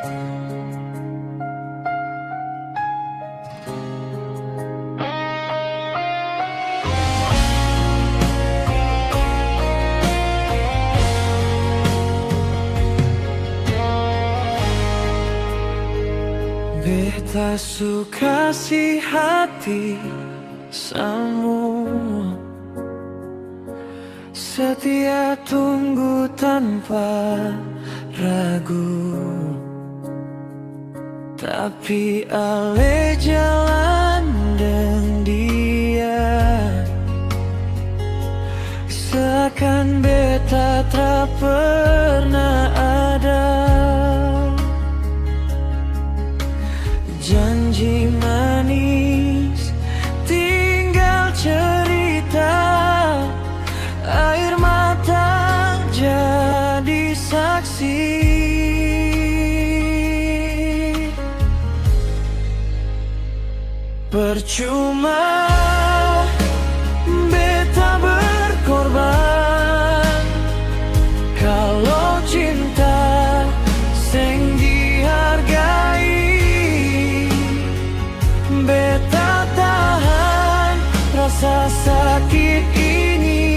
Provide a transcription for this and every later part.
Beta suka si hati samu, setia tunggu tanpa ragu. Tapi ale jalan dengan dia, seakan beta tak pernah ada. Janji manis tinggal cerita, air mata jadi saksi. Percuma beta berkorban, kalau cinta seng dihargai. Beta tahan rasa sakit ini,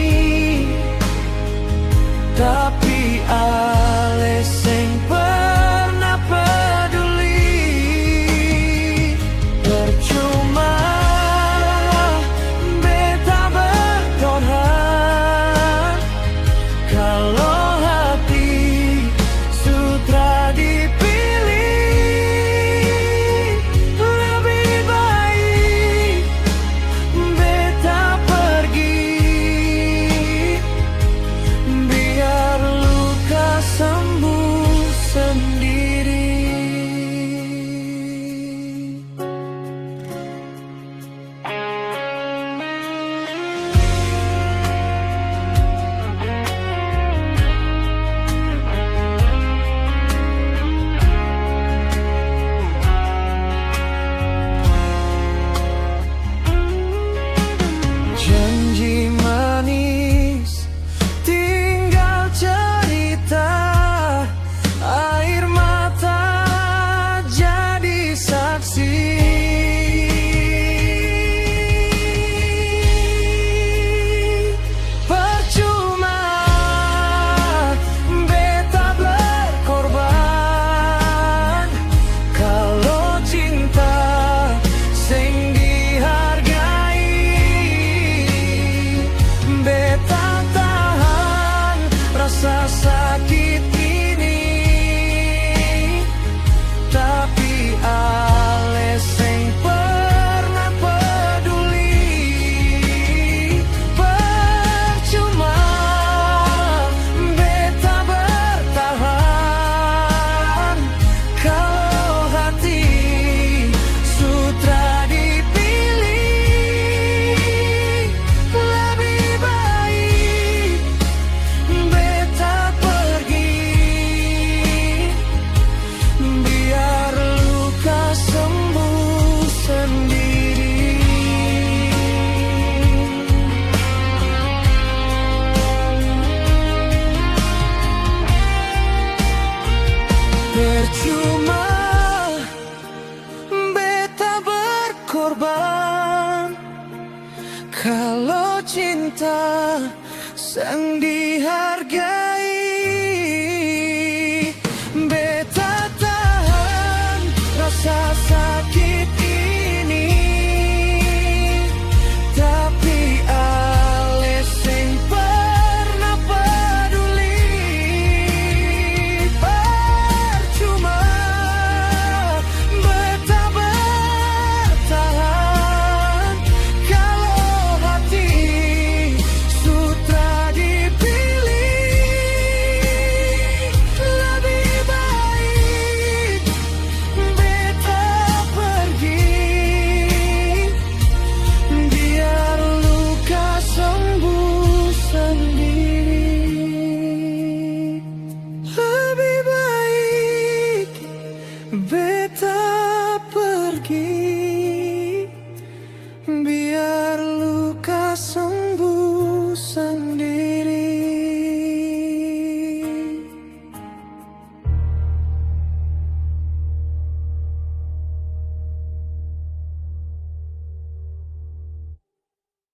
tapi ale seng pernah peduli. Percuma beta berkorban, kalau hati sutra dipilih. Janji manis tinggal cerita, air mata jadi saksi. Percuma beta berkorban, kalau cinta seng dihargai. Beta tahan rasa sakit ini, tapi ale seng pernah peduli. Percuma beta bertahan, kalau hati sutra dipilih. Lebih baik beta pergi, biar luka sembuh sendiri. Percuma beta berkorban, kalau cinta sang dihargai. Beta tahan rasa sakit ini, tapi ale seng pernah peduli. Percuma beta bertahan, kalau hati sutra dipilih. Lebih baik beta pergi, biar luka sembuh sendiri. Lebih baik